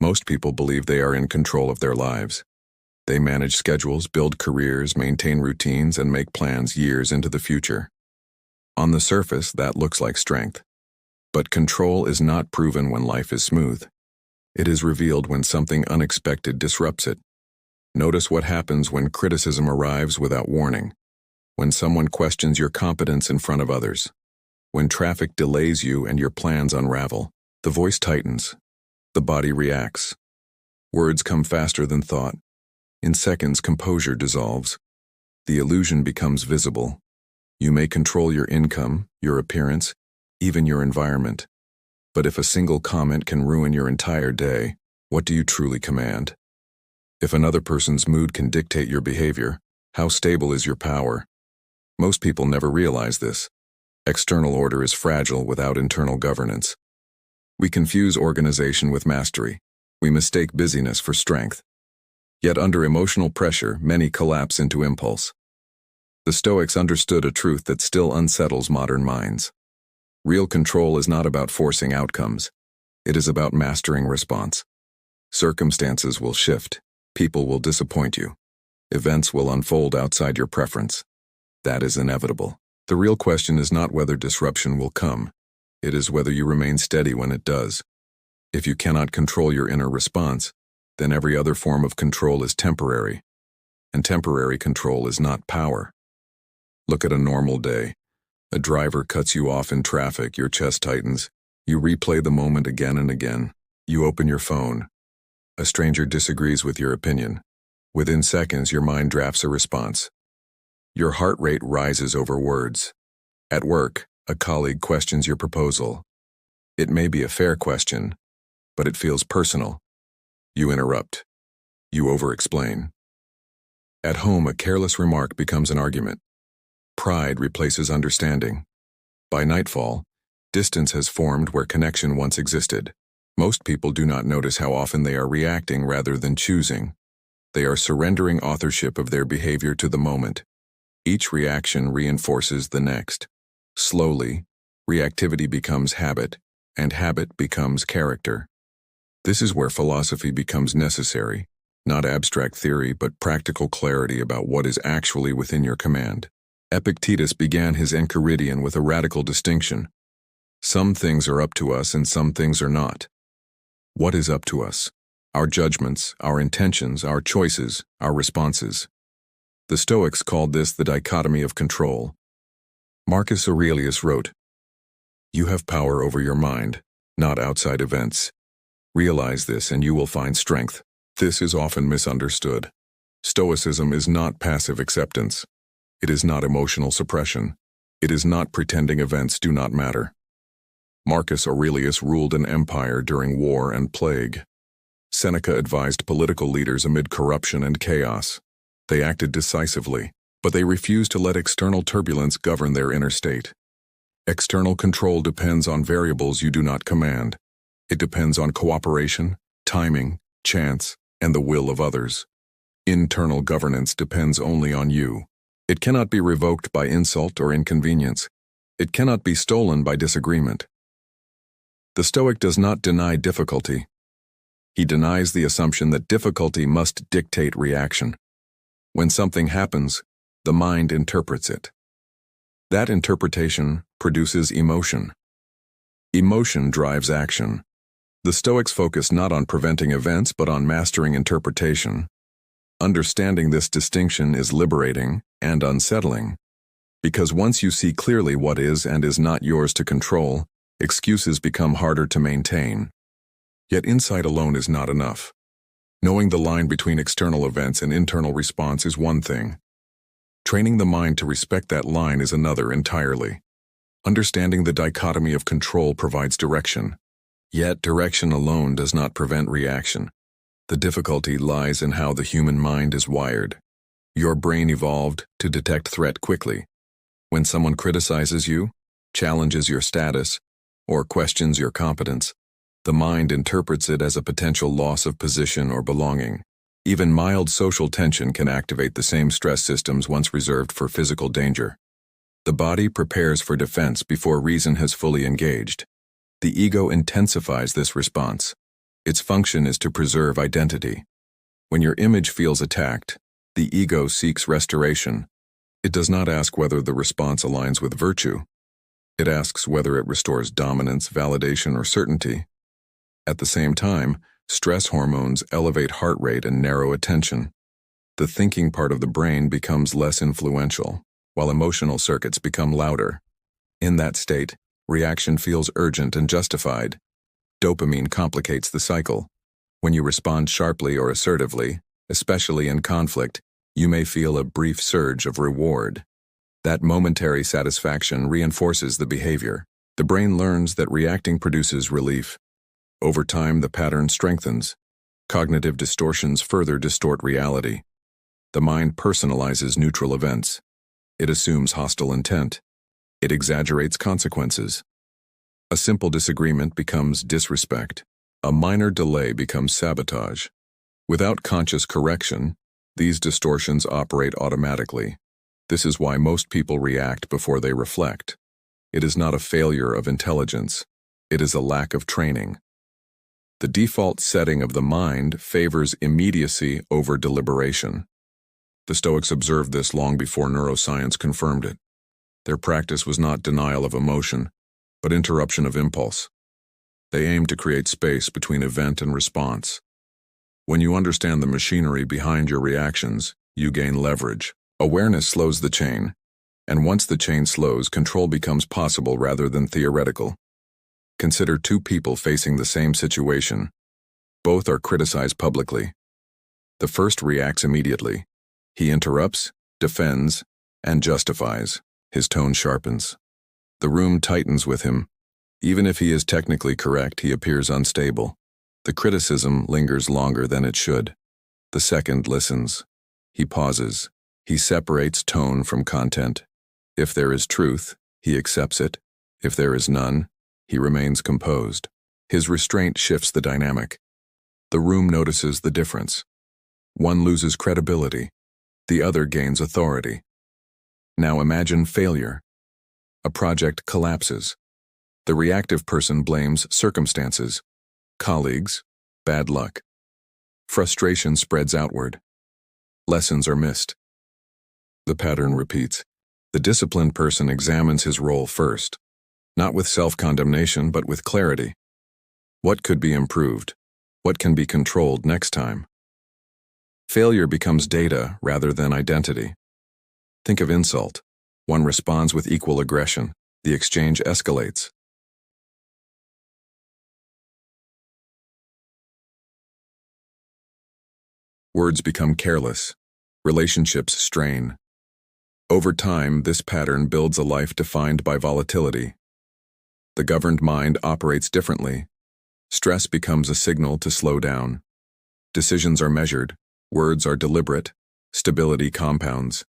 Most people believe they are in control of their lives. They manage schedules, build careers, maintain routines, and make plans years into the future. On the surface, that looks like strength. But control is not proven when life is smooth. It is revealed when something unexpected disrupts it. Notice what happens when criticism arrives without warning, when someone questions your competence in front of others, when traffic delays you and your plans unravel. The voice tightens. The body reacts. Words come faster than thought. In seconds, composure dissolves. The illusion becomes visible. You may control your income, your appearance, even your environment. But if a single comment can ruin your entire day, what do you truly command? If another person's mood can dictate your behavior, how stable is your power? Most people never realize this. External order is fragile without internal governance. We confuse organization with mastery. We mistake busyness for strength. Yet under emotional pressure, many collapse into impulse. The Stoics understood a truth that still unsettles modern minds. Real control is not about forcing outcomes. It is about mastering response. Circumstances will shift. People will disappoint you. Events will unfold outside your preference. That is inevitable. The real question is not whether disruption will come. It is whether you remain steady when it does. If you cannot control your inner response, then every other form of control is temporary. And temporary control is not power. Look at a normal day. A driver cuts you off in traffic, your chest tightens. You replay the moment again and again. You open your phone. A stranger disagrees with your opinion. Within seconds, your mind drafts a response. Your heart rate rises over words. At work, a colleague questions your proposal. It may be a fair question, but it feels personal. You interrupt. You over-explain. At home, a careless remark becomes an argument. Pride replaces understanding. By nightfall, distance has formed where connection once existed. Most people do not notice how often they are reacting rather than choosing. They are surrendering authorship of their behavior to the moment. Each reaction reinforces the next. Slowly, reactivity becomes habit, and habit becomes character. This is where philosophy becomes necessary, not abstract theory but practical clarity about what is actually within your command. Epictetus began his Enchiridion with a radical distinction. Some things are up to us and some things are not. What is up to us? Our judgments, our intentions, our choices, our responses. The Stoics called this the dichotomy of control. Marcus Aurelius wrote, "You have power over your mind, not outside events. Realize this and you will find strength." This is often misunderstood. Stoicism is not passive acceptance. It is not emotional suppression. It is not pretending events do not matter. Marcus Aurelius ruled an empire during war and plague. Seneca advised political leaders amid corruption and chaos. They acted decisively, but they refused to let external turbulence govern their inner state. External control depends on variables you do not command. It depends on cooperation, timing, chance, and the will of others. Internal governance depends only on you. It cannot be revoked by insult or inconvenience. It cannot be stolen by disagreement. The Stoic does not deny difficulty. He denies the assumption that difficulty must dictate reaction. When something happens, the mind interprets it. That interpretation produces emotion. Emotion drives action. The Stoics focus not on preventing events but on mastering interpretation. Understanding this distinction is liberating and unsettling, because once you see clearly what is and is not yours to control, excuses become harder to maintain. Yet insight alone is not enough. Knowing the line between external events and internal response is one thing. Training the mind to respect that line is another entirely. Understanding the dichotomy of control provides direction. Yet direction alone does not prevent reaction. The difficulty lies in how the human mind is wired. Your brain evolved to detect threat quickly. When someone criticizes you, challenges your status, or questions your competence, the mind interprets it as a potential loss of position or belonging. Even mild social tension can activate the same stress systems once reserved for physical danger. The body prepares for defense before reason has fully engaged. The ego intensifies this response. Its function is to preserve identity. When your image feels attacked, the ego seeks restoration. It does not ask whether the response aligns with virtue. It asks whether it restores dominance, validation, or certainty. At the same time, stress hormones elevate heart rate and narrow attention. The thinking part of the brain becomes less influential, while emotional circuits become louder. In that state, reaction feels urgent and justified. Dopamine complicates the cycle. When you respond sharply or assertively, especially in conflict, you may feel a brief surge of reward. That momentary satisfaction reinforces the behavior. The brain learns that reacting produces relief. Over time, the pattern strengthens. Cognitive distortions further distort reality. The mind personalizes neutral events. It assumes hostile intent. It exaggerates consequences. A simple disagreement becomes disrespect. A minor delay becomes sabotage. Without conscious correction, these distortions operate automatically. This is why most people react before they reflect. It is not a failure of intelligence. It is a lack of training. The default setting of the mind favors immediacy over deliberation. The Stoics observed this long before neuroscience confirmed it. Their practice was not denial of emotion, but interruption of impulse. They aimed to create space between event and response. When you understand the machinery behind your reactions, you gain leverage. Awareness slows the chain, and once the chain slows, control becomes possible rather than theoretical. Consider two people facing the same situation. Both are criticized publicly. The first reacts immediately. He interrupts, defends, and justifies. His tone sharpens. The room tightens with him. Even if he is technically correct, he appears unstable. The criticism lingers longer than it should. The second listens. He pauses. He separates tone from content. If there is truth, he accepts it. If there is none, he remains composed. His restraint shifts the dynamic. The room notices the difference. One loses credibility. The other gains authority. Now imagine failure. A project collapses. The reactive person blames circumstances, colleagues, bad luck. Frustration spreads outward. Lessons are missed. The pattern repeats. The disciplined person examines his role first, not with self-condemnation but with clarity. What could be improved? What can be controlled next time? Failure becomes data rather than identity. Think of insult. One responds with equal aggression. The exchange escalates. Words become careless. Relationships strain. Over time, this pattern builds a life defined by volatility. The governed mind operates differently. Stress becomes a signal to slow down. Decisions are measured. Words are deliberate. Stability compounds.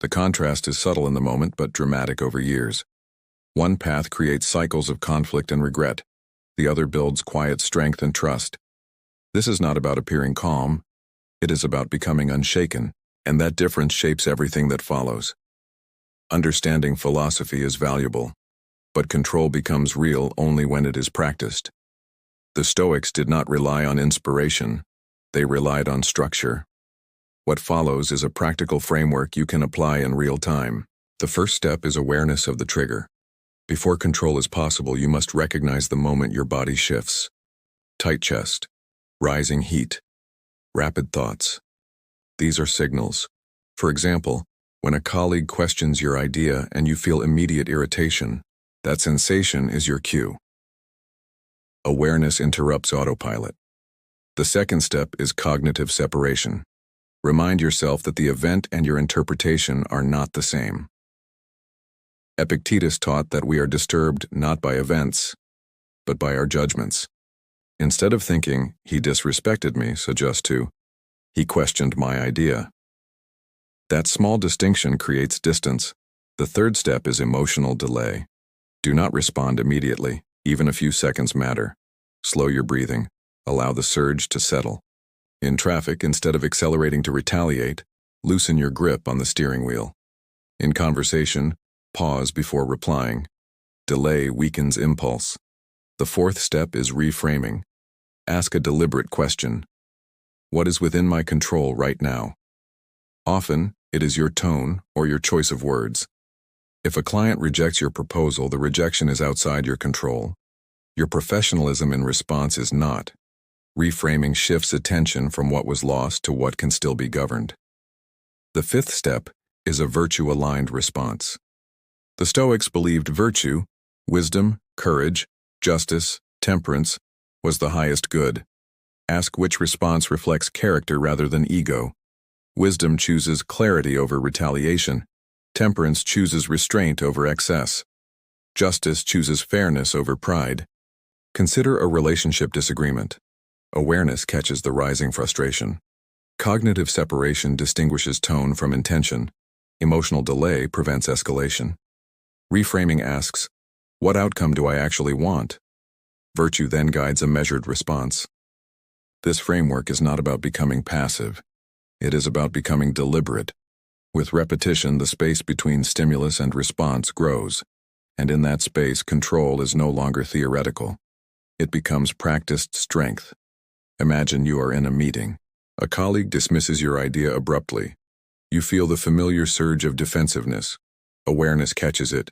The contrast is subtle in the moment but dramatic over years. One path creates cycles of conflict and regret. The other builds quiet strength and trust. This is not about appearing calm. It is about becoming unshaken, and that difference shapes everything that follows. Understanding philosophy is valuable, but control becomes real only when it is practiced. The Stoics did not rely on inspiration. They relied on structure. What follows is a practical framework you can apply in real time. The first step is awareness of the trigger. Before control is possible, you must recognize the moment your body shifts. Tight chest, rising heat, rapid thoughts. These are signals. For example, when a colleague questions your idea and you feel immediate irritation, that sensation is your cue. Awareness interrupts autopilot. The second step is cognitive separation. Remind yourself that the event and your interpretation are not the same. Epictetus taught that we are disturbed not by events, but by our judgments. Instead of thinking, he disrespected me, suggest to, he questioned my idea. That small distinction creates distance. The third step is emotional delay. Do not respond immediately. Even a few seconds matter. Slow your breathing. Allow the surge to settle. In traffic, instead of accelerating to retaliate, loosen your grip on the steering wheel. In conversation, pause before replying. Delay weakens impulse. The fourth step is reframing. Ask a deliberate question. What is within my control right now? Often, it is your tone or your choice of words. If a client rejects your proposal, the rejection is outside your control. Your professionalism in response is not. Reframing shifts attention from what was lost to what can still be governed. The fifth step is a virtue-aligned response. The Stoics believed virtue, wisdom, courage, justice, temperance, was the highest good. Ask which response reflects character rather than ego. Wisdom chooses clarity over retaliation. Temperance chooses restraint over excess. Justice chooses fairness over pride. Consider a relationship disagreement. Awareness catches the rising frustration. Cognitive separation distinguishes tone from intention. Emotional delay prevents escalation. Reframing asks, what outcome do I actually want? Virtue then guides a measured response. This framework is not about becoming passive. It is about becoming deliberate. With repetition, the space between stimulus and response grows, and in that space, control is no longer theoretical. It becomes practiced strength. Imagine you are in a meeting. A colleague dismisses your idea abruptly. You feel the familiar surge of defensiveness. Awareness catches it.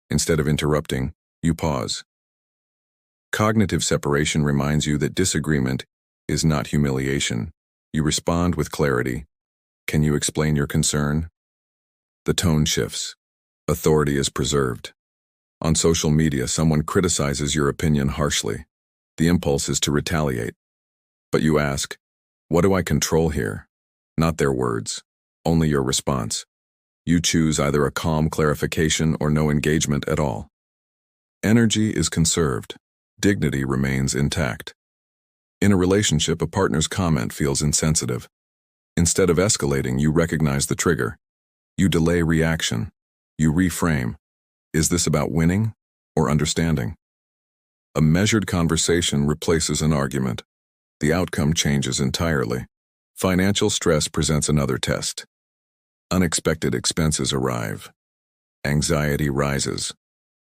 Instead of interrupting, you pause. Cognitive separation reminds you that disagreement is not humiliation. You respond with clarity. Can you explain your concern? The tone shifts. Authority is preserved. On social media, someone criticizes your opinion harshly. The impulse is to retaliate. But you ask, what do I control here? Not their words, only your response. You choose either a calm clarification or no engagement at all. Energy is conserved. Dignity remains intact. In a relationship, a partner's comment feels insensitive. Instead of escalating, you recognize the trigger. You delay reaction. You reframe. Is this about winning or understanding? A measured conversation replaces an argument. The outcome changes entirely. Financial stress presents another test. Unexpected expenses arrive. Anxiety rises.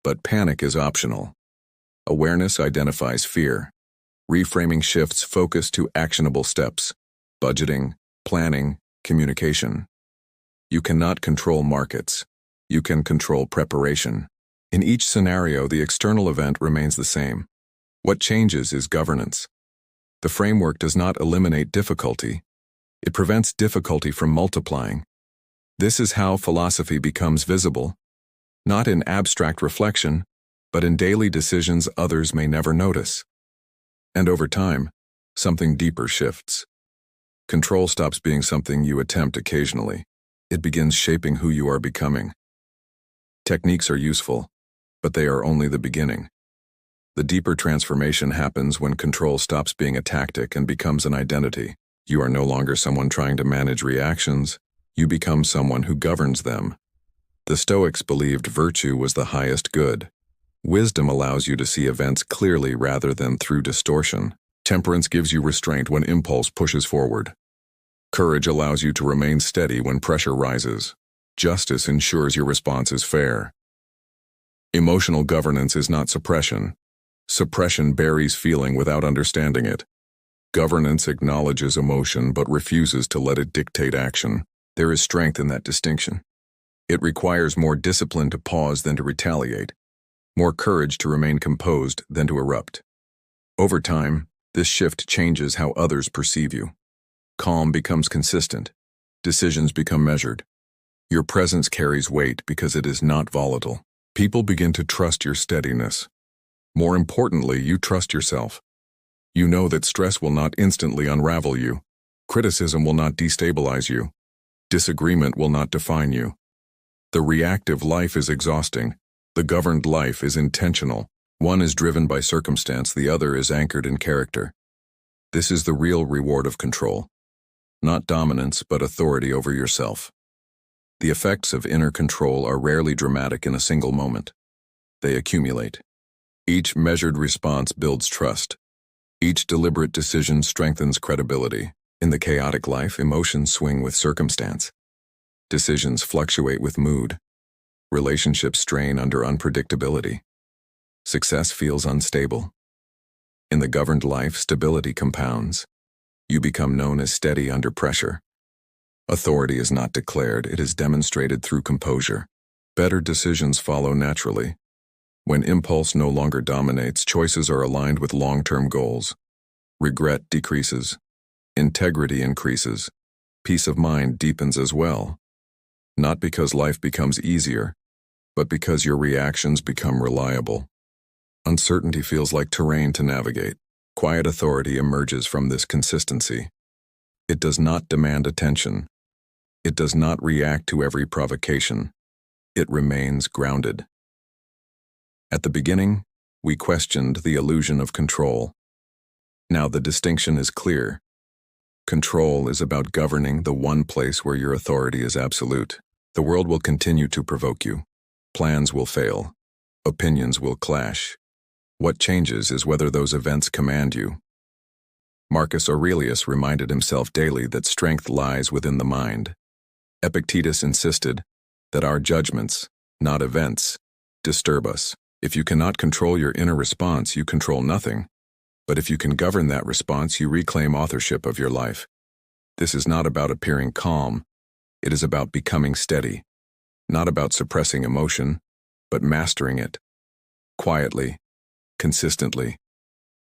But panic is optional. Awareness identifies fear. Reframing shifts focus to actionable steps. Budgeting, planning, communication. You cannot control markets. You can control preparation. In each scenario, the external event remains the same. What changes is governance. The framework does not eliminate difficulty. It prevents difficulty from multiplying. This is how philosophy becomes visible, not in abstract reflection, but in daily decisions others may never notice. And over time, something deeper shifts. Control stops being something you attempt occasionally. It begins shaping who you are becoming. Techniques are useful, but they are only the beginning. The deeper transformation happens when control stops being a tactic and becomes an identity. You are no longer someone trying to manage reactions. You become someone who governs them. The Stoics believed virtue was the highest good. Wisdom allows you to see events clearly rather than through distortion. Temperance gives you restraint when impulse pushes forward. Courage allows you to remain steady when pressure rises. Justice ensures your response is fair. Emotional governance is not suppression. Suppression buries feeling without understanding it. Governance acknowledges emotion but refuses to let it dictate action. There is strength in that distinction. It requires more discipline to pause than to retaliate, more courage to remain composed than to erupt. Over time, this shift changes how others perceive you. Calm becomes consistent. Decisions become measured. Your presence carries weight because it is not volatile. People begin to trust your steadiness. More importantly, you trust yourself. You know that stress will not instantly unravel you. Criticism will not destabilize you. Disagreement will not define you. The reactive life is exhausting. The governed life is intentional. One is driven by circumstance, the other is anchored in character. This is the real reward of control. Not dominance, but authority over yourself. The effects of inner control are rarely dramatic in a single moment. They accumulate. Each measured response builds trust. Each deliberate decision strengthens credibility. In the chaotic life, emotions swing with circumstance. Decisions fluctuate with mood. Relationships strain under unpredictability. Success feels unstable. In the governed life, stability compounds. You become known as steady under pressure. Authority is not declared, it is demonstrated through composure. Better decisions follow naturally. When impulse no longer dominates, choices are aligned with long-term goals. Regret decreases. Integrity increases. Peace of mind deepens as well. Not because life becomes easier, but because your reactions become reliable. Uncertainty feels like terrain to navigate. Quiet authority emerges from this consistency. It does not demand attention. It does not react to every provocation. It remains grounded. At the beginning, we questioned the illusion of control. Now the distinction is clear. Control is about governing the one place where your authority is absolute. The world will continue to provoke you. Plans will fail. Opinions will clash. What changes is whether those events command you. Marcus Aurelius reminded himself daily that strength lies within the mind. Epictetus insisted that our judgments, not events, disturb us. If you cannot control your inner response, you control nothing. But if you can govern that response, you reclaim authorship of your life. This is not about appearing calm. It is about becoming steady. Not about suppressing emotion, but mastering it. Quietly, consistently,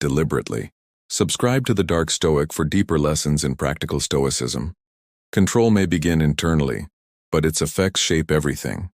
deliberately. Subscribe to the Dark Stoic for deeper lessons in practical stoicism. Control may begin internally, but its effects shape everything.